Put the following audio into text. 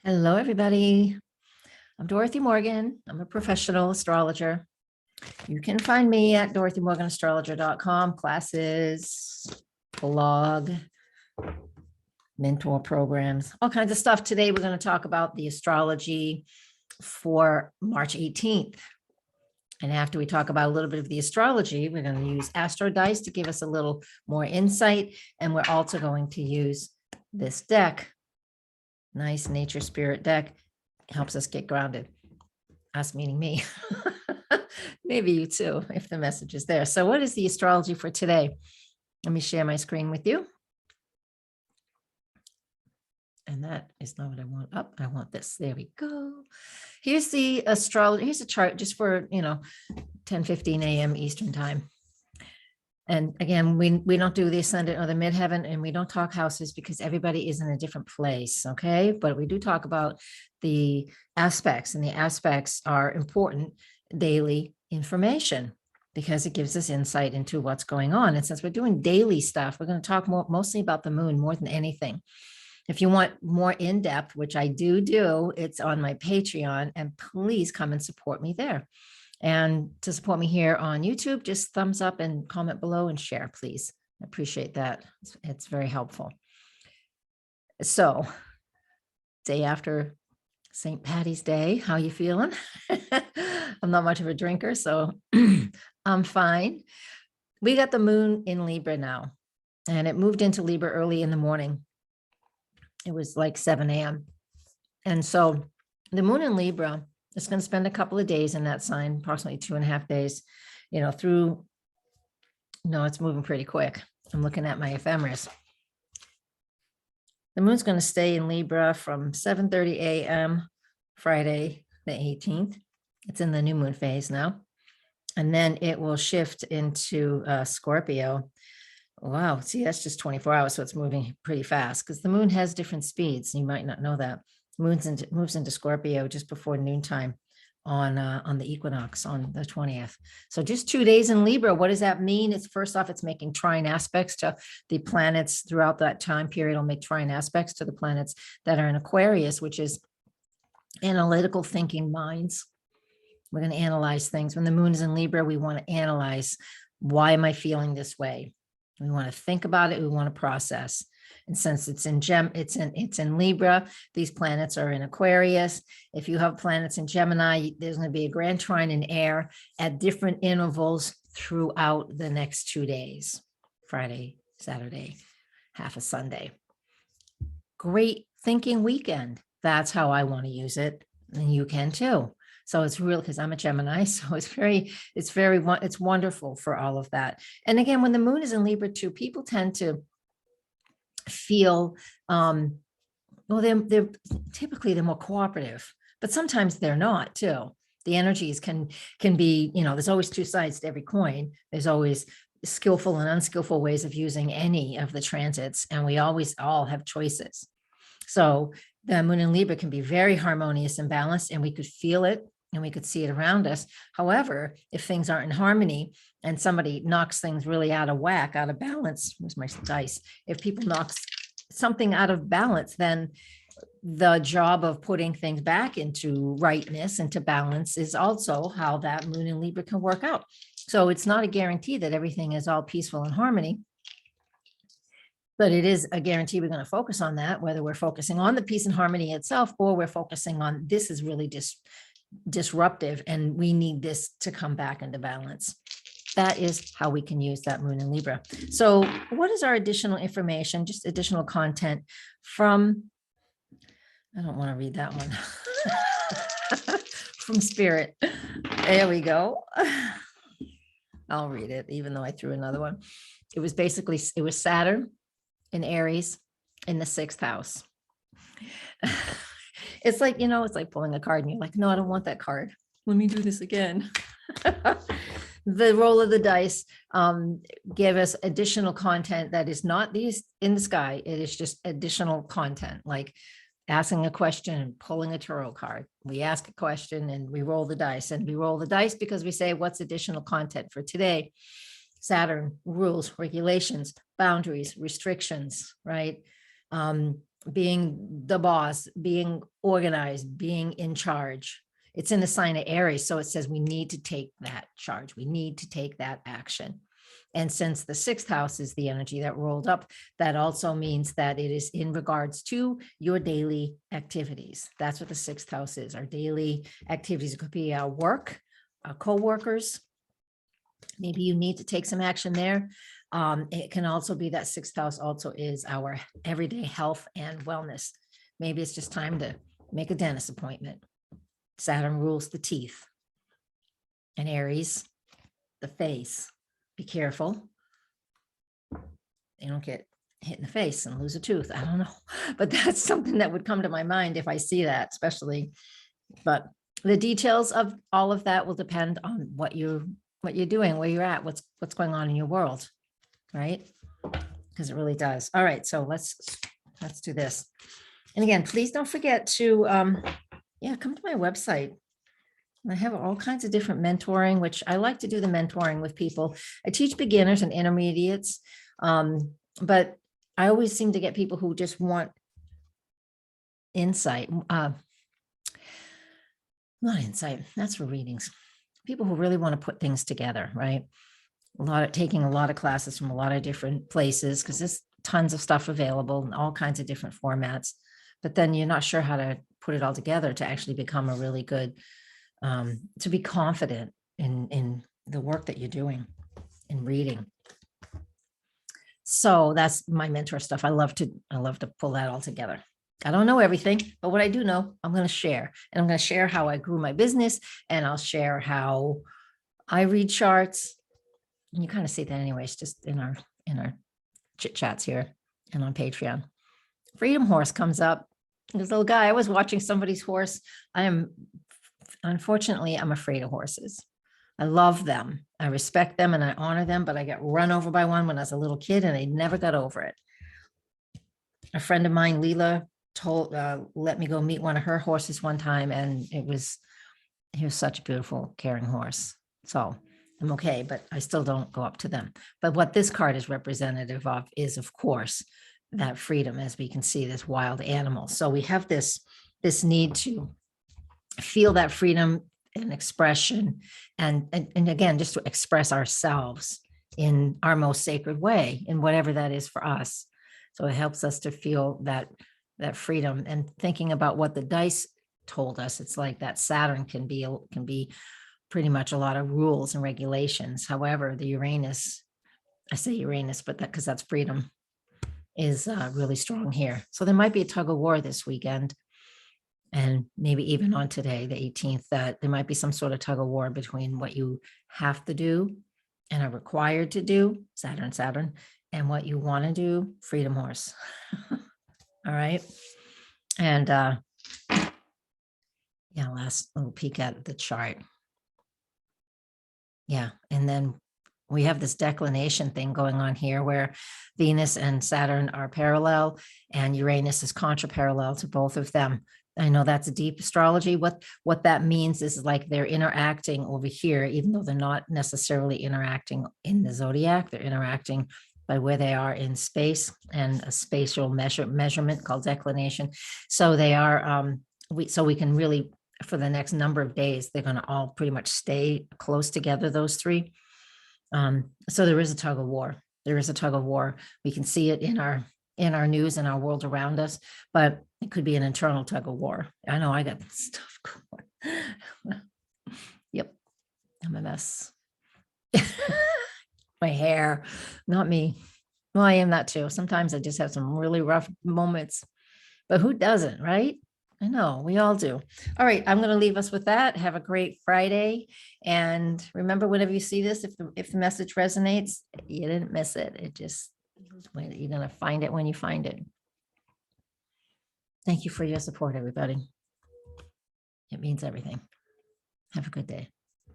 Hello, everybody. I'm Dorothy Morgan. I'm a professional astrologer. You can find me at dorothymorganastrologer.com, classes, blog, mentor programs, all kinds of stuff. Today, we're going to talk about the astrology for March 18th. And after we talk about a little bit of the astrology, we're going to use Astro Dice to give us a little more insight. And we're also going to use this deck. Nice nature spirit deck. Helps us get grounded. Us meaning me. Maybe you too, if the message is there. So what is the astrology for today? Let me share my screen with you. And that is not what I want. Oh, I want this. There we go. Here's the astrology. Here's a chart just for, 10:15 a.m. Eastern time. And again, we don't do the ascendant or the midheaven, and we don't talk houses because everybody is in a different place, okay? But we do talk about the aspects, and the aspects are important daily information because it gives us insight into what's going on. And since we're doing daily stuff, we're going to talk mostly about the moon more than anything. If you want more in-depth, which I do, it's on my Patreon, and please come and support me there. And to support me here on YouTube, just thumbs up and comment below and share, please. I appreciate that. It's very helpful. So, day after St. Patty's Day, how you feeling? I'm not much of a drinker, so I'm fine. We got the moon in Libra now, and it moved into Libra early in the morning. It was like 7 a.m. And so the moon in Libra, it's going to spend a couple of days in that sign, approximately 2.5 days, it's moving pretty quick. I'm looking at my ephemeris. The moon's going to stay in Libra from 7:30 a.m. Friday, the 18th. It's in the new moon phase now. And then it will shift into Scorpio. Wow. See, that's just 24 hours. So it's moving pretty fast because the moon has different speeds. You might not know that. Moves into Scorpio just before noontime on the equinox on the 20th. So just 2 days in Libra. What does that mean? It's first off, it's making trine aspects to the planets throughout that time period. It'll make trine aspects to the planets that are in Aquarius, which is analytical thinking minds. We're going to analyze things. When the moon is in Libra, we want to analyze, why am I feeling this way? We want to think about it. We want to process. And since it's in Libra, these planets are in Aquarius. If you have planets in Gemini, there's going to be a grand trine in air at different intervals throughout the next 2 days, Friday, Saturday, half a Sunday. Great thinking weekend. That's how I want to use it. And you can too. So it's real because I'm a Gemini. So it's wonderful for all of that. And again, when the moon is in Libra too, people tend to feel, they're typically more cooperative, but sometimes they're not too. The energies can be, there's always two sides to every coin. There's always skillful and unskillful ways of using any of the transits. And we always all have choices. So the moon in Libra can be very harmonious and balanced, and we could feel it and we could see it around us. However, if things aren't in harmony and somebody knocks things really out of whack, out of balance, where's my dice? If people knock something out of balance, then the job of putting things back into rightness, into balance, is also how that moon in Libra can work out. So it's not a guarantee that everything is all peaceful and harmony, but it is a guarantee we're going to focus on that, whether we're focusing on the peace and harmony itself, or we're focusing on this is really disruptive and we need this to come back into balance. That is how we can use that moon in Libra. So what is our additional information, just additional content from, I don't want to read that one, from Spirit. There we go. I'll read it, even though I threw another one. It was Saturn in Aries in the 6th house. It's like, it's like pulling a card and you're like, no, I don't want that card. Let me do this again. The roll of the dice give us additional content that is not these in the sky. It is just additional content, like asking a question and pulling a tarot card. We ask a question and we roll the dice, and we roll the dice because we say, what's additional content for today? Saturn, rules, regulations, boundaries, restrictions, right? Being the boss, being organized, being in charge. It's in the sign of Aries. So it says we need to take that charge. We need to take that action. And since the sixth house is the energy that rolled up, that also means that it is in regards to your daily activities. That's what the sixth house is, our daily activities. It could be our work, our co-workers. Maybe you need to take some action there. It can also be that sixth house also is our everyday health and wellness. Maybe it's just time to make a dentist appointment. Saturn rules the teeth. And Aries, the face. Be careful. You don't get hit in the face and lose a tooth. I don't know, but that's something that would come to my mind if I see that, especially. But the details of all of that will depend on what you're doing, where you're at, what's going on in your world, right? Because it really does. All right, so let's do this. And again, please don't forget to come to my website. I have all kinds of different mentoring, which I like to do the mentoring with people. I teach beginners and intermediates, but I always seem to get people who just want insight. Not insight, that's for readings. People who really want to put things together, right? Taking a lot of classes from a lot of different places, because there's tons of stuff available in all kinds of different formats. But then you're not sure how to put it all together to actually become a really good to be confident in the work that you're doing in reading. So that's my mentor stuff. I love to pull that all together. I don't know everything, but what I do know, I'm going to share. And I'm going to share how I grew my business, and I'll share how I read charts. And you kind of see that anyways, just in our chit chats here and on Patreon. Freedom horse comes up. This little guy, I was watching somebody's horse. Unfortunately, I'm afraid of horses. I love them. I respect them and I honor them, but I got run over by one when I was a little kid and I never got over it. A friend of mine, Leela, let me go meet one of her horses one time, and he was such a beautiful, caring horse. So I'm okay, but I still don't go up to them. But what this card is representative of is, of course, that freedom, as we can see, this wild animal. So we have this need to feel that freedom and expression, and again, just to express ourselves in our most sacred way, in whatever that is for us. So it helps us to feel that freedom. And thinking about what the dice told us, it's like that Saturn can be pretty much a lot of rules and regulations. However, the Uranus, I say Uranus, but because that's freedom, is really strong here. So there might be a tug of war this weekend. And maybe even on today, the 18th, that there might be some sort of tug of war between what you have to do and are required to do, Saturn, and what you want to do, freedom horse. All right. And last little peek at the chart. Yeah. And then we have this declination thing going on here where Venus and Saturn are parallel and Uranus is contra-parallel to both of them. I know that's a deep astrology. What that means is like they're interacting over here, even though they're not necessarily interacting in the zodiac. They're interacting by where they are in space, and a spatial measurement called declination. So they are, so we can really, for the next number of days, they're going to all pretty much stay close together, those three. So there is a tug of war. There is a tug of war. We can see it in our news and our world around us, but it could be an internal tug of war. I know I got stuff going. Yep. I'm a mess. My hair, not me. Well, I am that too. Sometimes I just have some really rough moments, but who doesn't, right? I know we all do. All right, I'm going to leave us with that. Have a great Friday. And remember, whenever you see this, if the message resonates, you didn't miss it. It just, you're going to find it when you find it. Thank you for your support, everybody. It means everything. Have a good day.